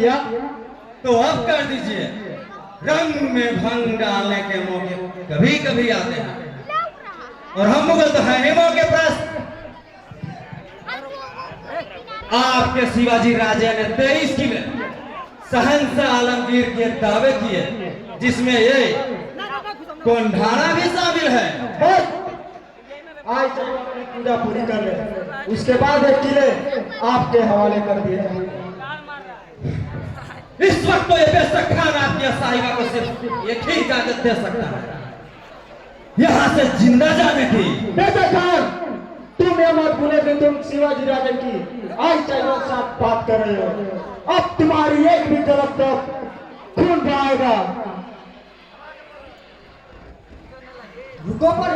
किया तो अब कर दीजिए। रंग में भंग डालने के मौके कभी कभी आते हैं और हम मुगल तो हैं ही मौके प्रस्त। आपके शिवाजी राजे ने 23 किले शहंशाह आलमगीर के दावे किए, जिसमें ये कोंढाणा भी शामिल है। आज चलो अपनी पूजा पूरी कर ले, उसके बाद ये किले आपके हवाले कर दिए जाएंगे। इस वक्त तो ये बेशक खान आपकी साहिबा को सिर्फ एक ही इजाजत दे सकता है, यहाँ से जिंदा जाने की। बेशक खान, तुम ये मत भूले कि तुम शिवाजी राजे की आज चलो साथ बात कर रहे हो। अब तुम्हारी एक भी गलत तो खून बहाएगा। रुको पर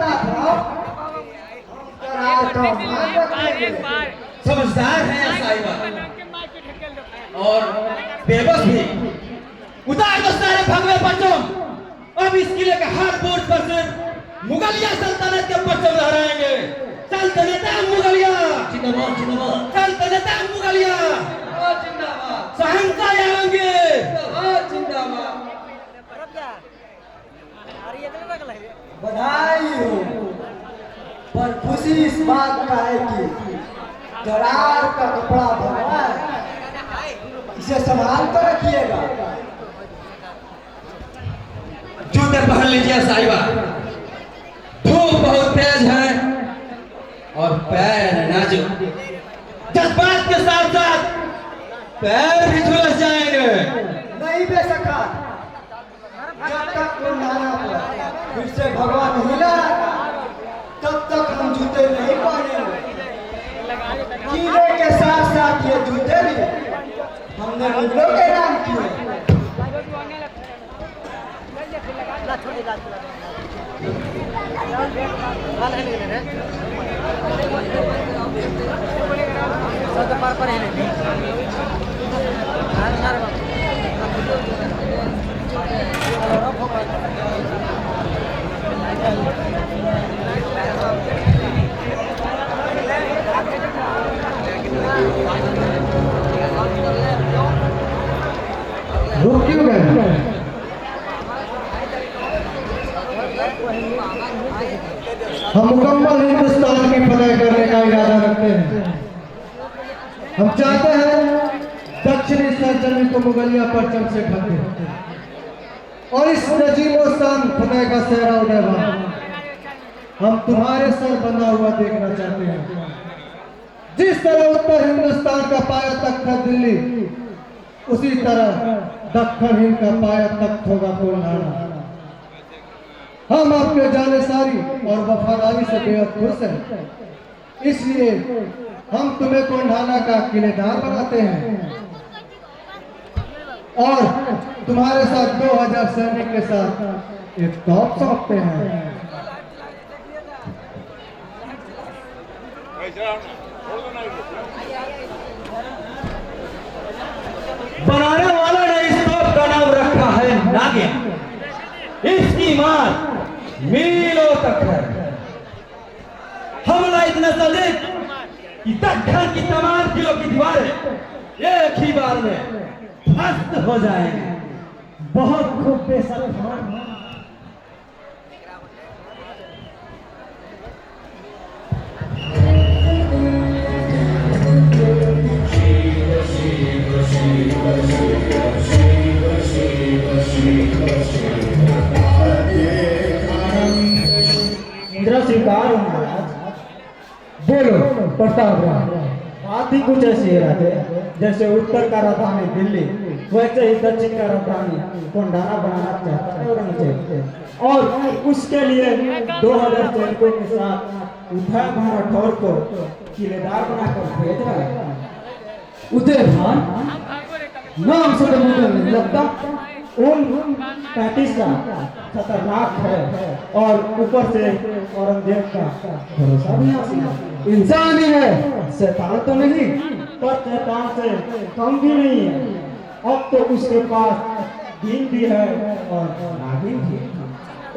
समझदार है या साहिबा और बेबस भी। उतार दो सारे भगवे परचम। अब इस किले के हर बोर्ड पर से मुगलिया सल्तनत के परचम लहराएंगे। सल्तनत मुगलिया जिंदाबाद, जिंदाबाद। सल्तनत मुगलिया जिंदाबाद। शहंशाह आलमगीर जिंदाबाद। बधाई हो, पर खुशी इस बात का है कि दरार का कपड़ा भरवा है, इसे संभाल कर रखिएगा। जूते पहन लीजिए साहिबा, धूप बहुत तेज है और पैर नाजुक। जज्बात के साथ साथ पैर भी झुलस जाएंगे। नहीं बेशक, जब तक कोंढाणा पर फिर से भगवान नहीं लाएगा तब तक हम जूते नहीं पहनेंगे। किले के साथ साथ ये जूते भी हमने मुगलों के नाम किए। रुक क्यों गए? हम मुकम्मल हिंदुस्तान की फतह करने का इरादा रखते हैं। हम चाहते हैं दक्षिणी सरजमी को मुगलिया परचम से ढक दे और इस नजीमो शान फतह का सेहरा उड़ेगा हम तुम्हारे सर बंधा हुआ देखना चाहते हैं। जिस तरह उत्तर हिंदुस्तान का पाया तख्त है दिल्ली, उसी तरह दक्षिण हिंद का पाया तख्त होगा कोंढाणा। हम आपके जानेसारी और वफादारी से बेहद खुश हैं, इसलिए हम तुम्हें कोंढाणा का किलेदार बनाते हैं और तुम्हारे साथ 2000 सैनिक के साथ एक तोप सौंपते हैं। बनाने वाला ने इस तोप का नाम रखा है नागिन। इसकी मार मीलों तक है। हमला इतना शदीद कि दक्खन की तमाम किलों की दीवारें एक ही बार में ध्वस्त हो जाएंगी। बहुत खूब बेशक। इंद्र स्वीकार बोलो प्रताप राम। बात ही कुछ ऐसी है राजे, जैसे उत्तर का राजधानी दिल्ली वैसे ही दक्षिण का राजधानी कोंढाणा बनाना चाहता है औरंगजेब, और उसके लिए 2000 सैनिकों के साथ उदय भान राठौर को किलेदार बनाकर भेज रहा है। उदय भान नाम से तो मुझे नहीं लगता, उन 35 का खतरनाक है और ऊपर से औरंगजेब का भरोसा भी हासिल। इंसान ही है, शैतान तो नहीं, पर शैतान से कम भी नहीं है। अब तो उसके पास दीन भी है और नागिन भी।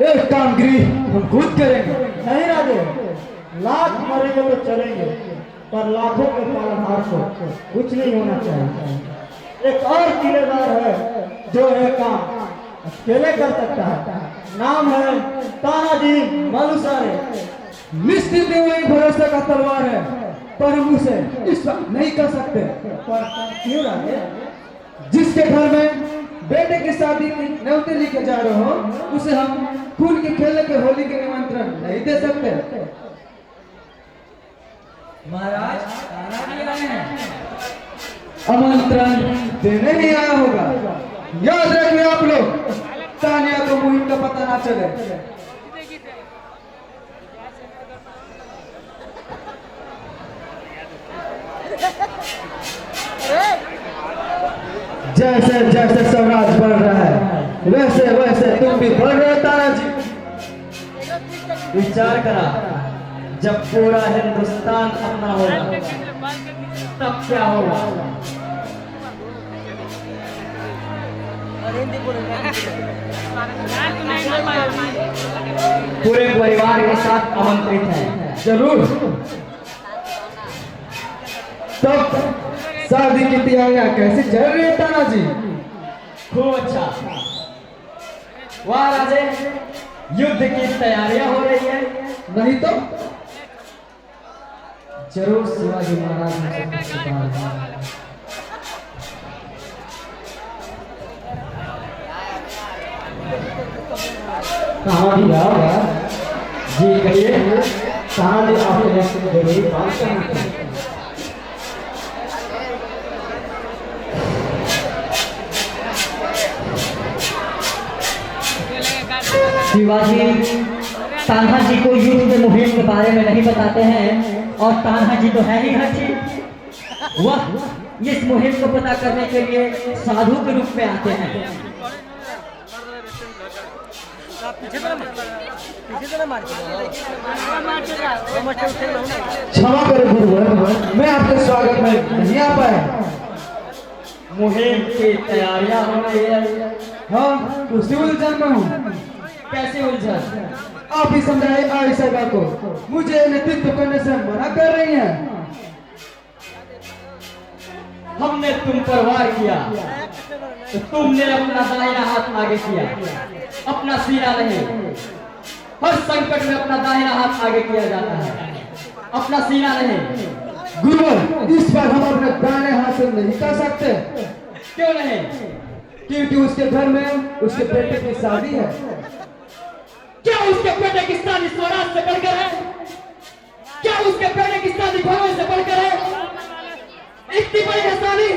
एक काम गृह हम खुद करेंगे। नहीं राजे, लाख मरेंगे तो चलेंगे, पर लाखों के पालनहार को कुछ नहीं होना चाहिए। एक और किलेदार है जो है काम अकेले कर सकता है, नाम है तानाजी मालूसरे। निश्चित ही वही भरोसे का तलवार है, पर हम उसे इस वक्त नहीं कर सकते। पर क्यों राजे? जिसके घर में बेटे की शादी की न्योते लेके जा रहे हो, उसे हम खून के खेलने के होली के निमंत्रण नहीं दे सकते। महाराज तानाजी आए हैं। आमंत्रण देने नहीं आया होगा। याद रखिए आप लोग, तानिया को मुहिम का पता ना चले। जैसे जैसे स्वराज बढ़ रहा है, वैसे वैसे तुम भी बढ़ रहे तानाजी। विचार करा, जब पूरा हिंदुस्तान अपना होगा तब क्या होगा? पूरे परिवार के साथ आमंत्रित हैं। जरूर। तब शादी की तैयारियां कैसे चल रही है तानाजी? खूब अच्छा। वाह राजे, युद्ध की तैयारियां हो रही है। नहीं तो जरूर शिवाजी महाराज हमसे कुछ छिपा रहे हैं। कहाँ भी आओ यार? जी कहिए, कहाँ भी आपके लिए जरूरी बात करनी है। शिवाजी तान्हा जी को युद्ध मुहिम के बारे में नहीं बताते हैं, और तान्हा जी तो है ही हठी। वह इस मुहिम को पता करने के लिए साधु के रूप में आते हैं। क्षमा करें गुरुवर, मैं आपके स्वागत में नहीं आ पाया। मुहिम की तैयारियां हो रही है। हाँ, उसी उलझन में हूँ। कैसे उलझन? आप ही समझाए आयशा को, मुझे नेतृत्व करने से मना कर रही हैं। हमने तुम पर वार किया तो तुमने अपना दाहिना हाथ आगे किया, अपना सीना नहीं। हर संकट में अपना दाहिना हाथ आगे किया जाता है, अपना सीना नहीं। गुरुवर, इस बार हम अपने दाहिने हाथ से नहीं कर सकते। क्यों नहीं? क्योंकि उसके घर में उसके बेटे की शादी है। क्या उसके बेटे की शादी स्वराज से बढ़कर है? क्या उसके बेटे की शादी भवन से बढ़कर है? इतनी बड़ी शादी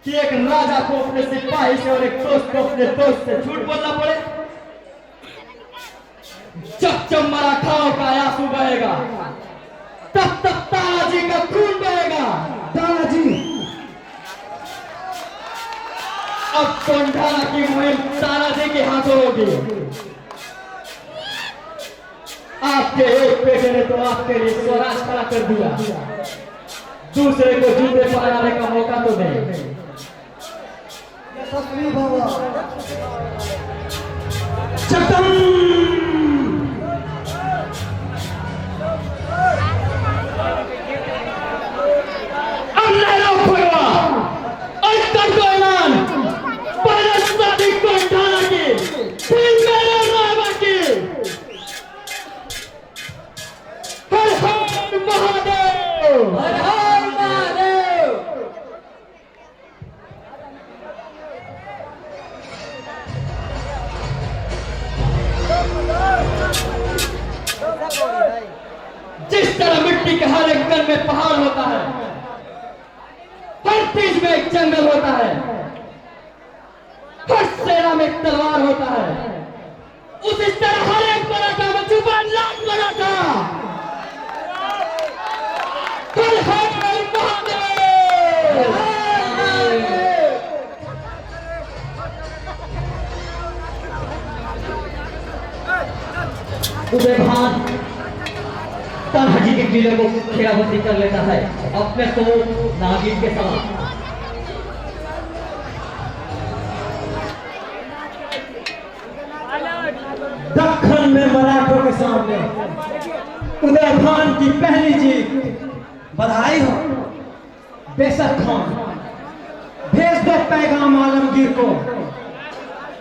कि एक राजा को अपने सिपाही से और एक दोस्त को अपने दोस्त से झूठ बोलना पड़े। जब जब मराठाओं का आंसू बहेगा, तब तब तानाजी का खून बहेगा। तानाजी, अब कोंढाना की मुहिम तानाजी के हाथों होगी। आपके एक बेटे ने तो आपके लिए स्वराज खड़ा कर दिया, दूसरे को जूते पहनाने का मौका तो दे। चटम जिस तरह मिट्टी के हर एक कण में पहाड़ होता है, हर चीज में एक जंगल होता है, हर सेना में एक तलवार होता है, उसी तरह हर एक मराठा में जुबान लाख लगा था। हर हर महादेव। उदय भान तान्हा जी के किले को घेराबंदी कर लेता है अपने तो नागिन के साथ। दक्खन में मराठों के सामने उदय खान की पहली जीत। बधाई हो बेशक खान, पैगाम आलमगीर को,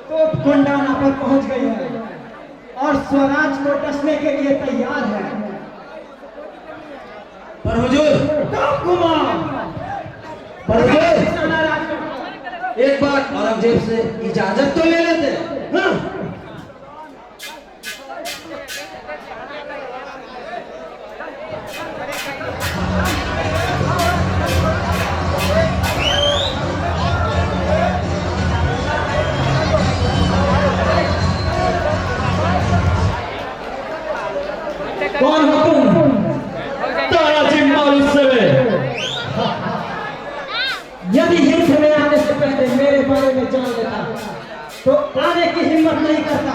तो कुंडाना पर पहुंच गई है और स्वराज को डसने के लिए तैयार है। पर हुजूर, पर हुजूर, एक बार औरंगजेब से इजाजत तो ले लेते। हाँ? कौन हो तुम? तानाजी मालूसरे। यदि युद्ध में आने से पहले मेरे बारे में जान लेता तो आने की हिम्मत नहीं करता।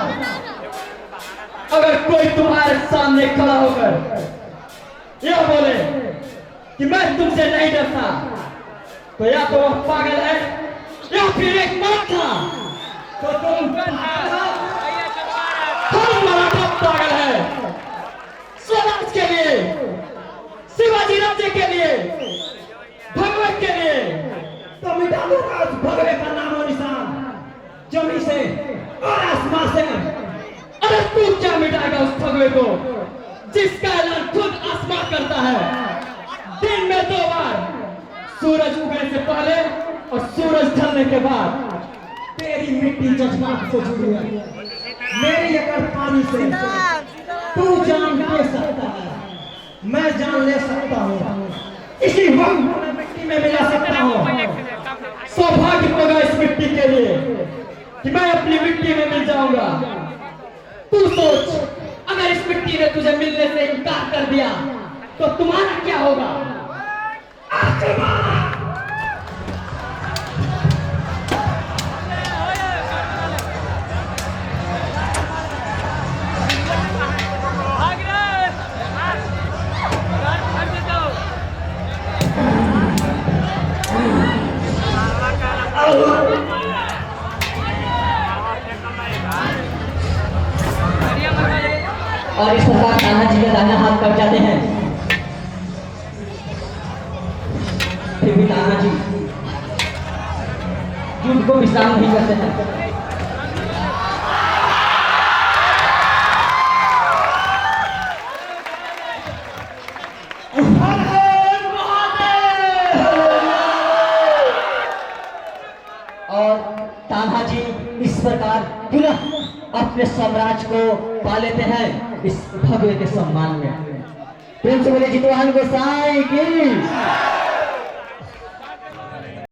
अगर कोई तुम्हारे सामने खड़ा होकर यह बोले कि मैं तुमसे नहीं डरता, तो या तो वह पागल है या फिर एक मराठा। तो तुम हम मराठा पागल है। स्वराज के लिए, शिवाजी राज्य के लिए, भगवत के लिए। तो मिटा दो आज भगवे का नामो निशान जमीन से और आसमान से। अरे तू क्या मिटाएगा उस भगवे को जिसका ऐलान खुद आसमां करता है? दिन में 2 बार, सूरज उगने से पहले और सूरज ढलने के बाद। तेरी मिट्टी जज्बात से जुड़ी है, मेरी अगर पानी से तू जान ले सकता है, मैं जान ले सकता हूँ। इसी वक्त मैं मिट्टी में मिला सकता हूँ। सौभाग्य होगा इस मिट्टी के लिए कि मैं अपनी मिट्टी में मिल जाऊंगा। तू सोच, अगर इस मिट्टी ने तुझे मिलने से इनकार कर दिया तो तुम्हारा क्या होगा? और इस प्रकार तानाजी का दाहिना हाथ कट जाते हैं। फिर भी तानाजी युद्ध को विश्राम नहीं करते हैं। और तानाजी इस प्रकार पुनः अपने साम्राज्य को पा लेते हैं इस भगवे के सम्मान में। प्रेम से बोले जितवाहन गोसाई की।